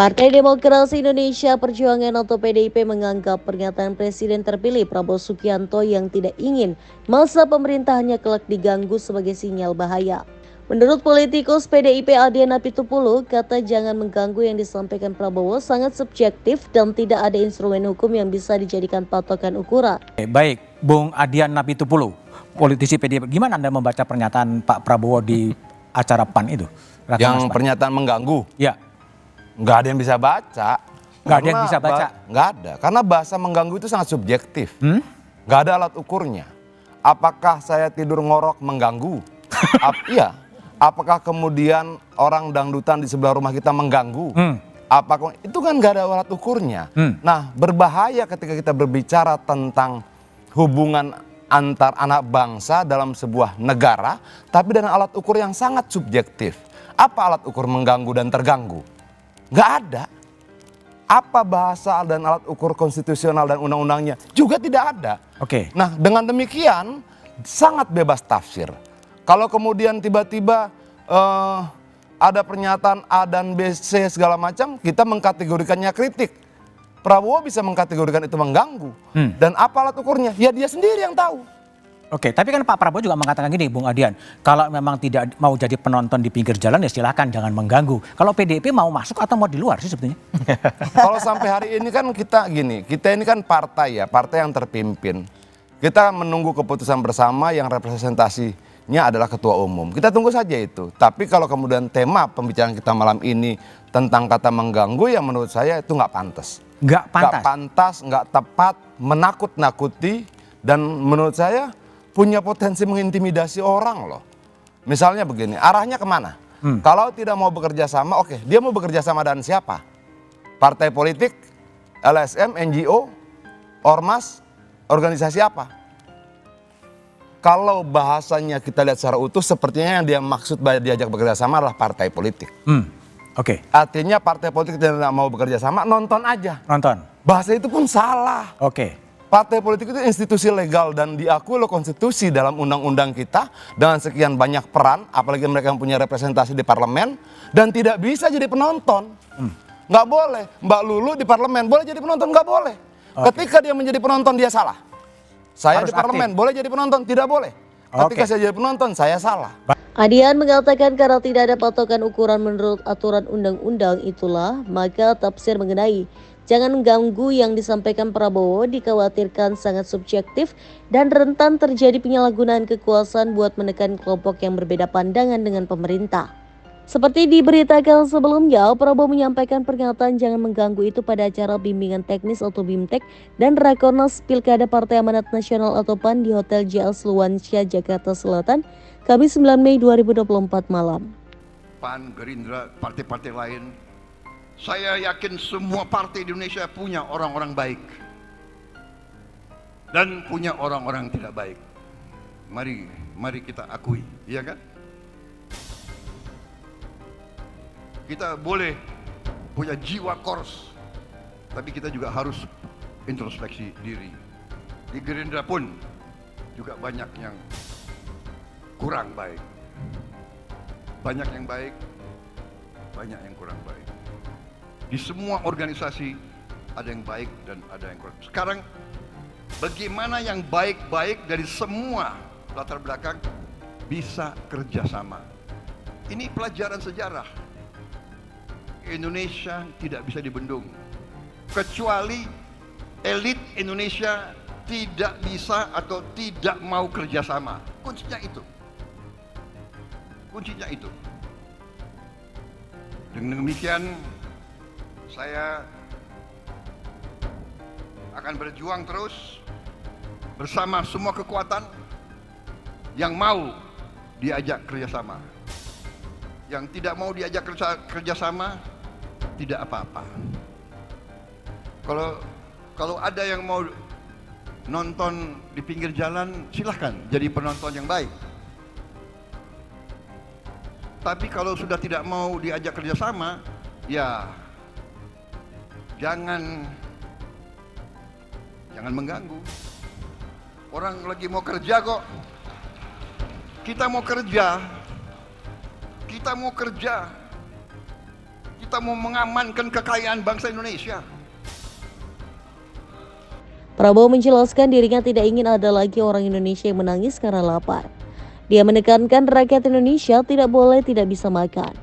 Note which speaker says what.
Speaker 1: Partai Demokrasi Indonesia Perjuangan atau PDIP menganggap pernyataan Presiden terpilih Prabowo Subianto yang tidak ingin masa pemerintahannya kelak diganggu sebagai sinyal bahaya. Menurut politikus PDIP Adian Apitupulu, kata jangan mengganggu yang disampaikan Prabowo sangat subjektif dan tidak ada instrumen hukum yang bisa dijadikan patokan ukuran.
Speaker 2: Baik, Bung Adian Apitupulu, politisi PDIP, gimana Anda membaca pernyataan Pak Prabowo di acara PAN itu?
Speaker 3: Yang pernyataan mengganggu?
Speaker 2: Ya.
Speaker 3: Nggak ada yang bisa baca.
Speaker 2: Nggak ada yang bisa baca?
Speaker 3: Nggak ada, karena bahasa mengganggu itu sangat subjektif. Nggak ada alat ukurnya. Apakah saya tidur ngorok mengganggu? Iya. Apakah kemudian orang dangdutan di sebelah rumah kita mengganggu? Apakah itu kan nggak ada alat ukurnya. Nah, berbahaya ketika kita berbicara tentang hubungan antar anak bangsa dalam sebuah negara, tapi dengan alat ukur yang sangat subjektif. Apa alat ukur mengganggu dan terganggu? Nggak ada. Apa bahasa dan alat ukur konstitusional dan undang-undangnya? Juga tidak ada.
Speaker 2: Oke.
Speaker 3: Nah, dengan demikian sangat bebas tafsir. Kalau kemudian tiba-tiba ada pernyataan A dan B, C segala macam, kita mengkategorikannya kritik. Prabowo bisa mengkategorikan itu mengganggu. Dan apa alat ukurnya? Ya dia sendiri yang tahu.
Speaker 2: Oke, tapi kan Pak Prabowo juga mengatakan gini, Bung Adian, kalau memang tidak mau jadi penonton di pinggir jalan ya silakan jangan mengganggu. Kalau PDIP mau masuk atau mau di luar sih sebetulnya?
Speaker 3: Kalau sampai hari ini kan kita gini, kita ini kan partai ya, partai yang terpimpin. Kita menunggu keputusan bersama yang representasinya adalah ketua umum. Kita tunggu saja itu. Tapi kalau kemudian tema pembicaraan kita malam ini tentang kata mengganggu, ya menurut saya itu nggak pantas.
Speaker 2: Nggak pantas?
Speaker 3: Nggak pantas, nggak tepat, menakut-nakuti, dan menurut saya punya potensi mengintimidasi orang loh. Misalnya begini, arahnya kemana? Kalau tidak mau bekerja sama, oke, dia mau bekerja sama dengan siapa? Partai politik, LSM, NGO, Ormas, organisasi apa? Kalau bahasanya kita lihat secara utuh, sepertinya yang dia maksud diajak bekerja sama adalah partai politik.
Speaker 2: Oke.
Speaker 3: Artinya partai politik tidak mau bekerja sama, nonton aja.
Speaker 2: Nonton.
Speaker 3: Bahasa itu pun salah.
Speaker 2: Oke.
Speaker 3: Partai politik itu institusi legal dan diakui oleh konstitusi dalam undang-undang kita dengan sekian banyak peran, apalagi mereka yang punya representasi di parlemen, dan tidak bisa jadi penonton. Nggak boleh. Mbak Lulu di parlemen boleh jadi penonton, nggak boleh. Ketika dia menjadi penonton dia salah. Saya
Speaker 2: Harus
Speaker 3: di parlemen boleh jadi penonton, tidak boleh. Ketika saya jadi penonton saya salah.
Speaker 1: Adian mengatakan karena tidak ada patokan ukuran menurut aturan undang-undang itulah, maka tafsir mengenai jangan mengganggu yang disampaikan Prabowo dikhawatirkan sangat subjektif dan rentan terjadi penyalahgunaan kekuasaan buat menekan kelompok yang berbeda pandangan dengan pemerintah. Seperti diberitakan sebelumnya, Prabowo menyampaikan pernyataan jangan mengganggu itu pada acara bimbingan teknis atau BIMTEK dan Rakornas Pilkada Partai Amanat Nasional atau PAN di Hotel JLS Luansya, Jakarta Selatan, Kamis 9 Mei 2024 malam.
Speaker 4: PAN, Gerindra, partai-partai lain, saya yakin semua partai di Indonesia punya orang-orang baik dan punya orang-orang tidak baik. Mari kita akui, iya kan? Kita boleh punya jiwa kors, tapi kita juga harus introspeksi diri. Di Gerindra pun juga banyak yang kurang baik. Banyak yang baik, banyak yang kurang baik. Di semua organisasi ada yang baik dan ada yang kurang. Sekarang bagaimana yang baik-baik dari semua latar belakang bisa kerjasama? Ini pelajaran sejarah. Indonesia tidak bisa dibendung kecuali elit Indonesia tidak bisa atau tidak mau kerjasama. Kuncinya itu. Kuncinya itu. Dengan demikian saya akan berjuang terus bersama semua kekuatan yang mau diajak kerjasama. Yang tidak mau diajak kerjasama tidak apa-apa. Kalau ada yang mau nonton di pinggir jalan, silahkan jadi penonton yang baik. Tapi kalau sudah tidak mau diajak kerjasama, ya jangan mengganggu. Orang lagi mau kerja kok. Kita mau kerja. Kita kita mau mengamankan kekayaan bangsa Indonesia.
Speaker 1: Prabowo menjelaskan dirinya tidak ingin ada lagi orang Indonesia yang menangis karena lapar. Dia menekankan rakyat Indonesia tidak boleh tidak bisa makan.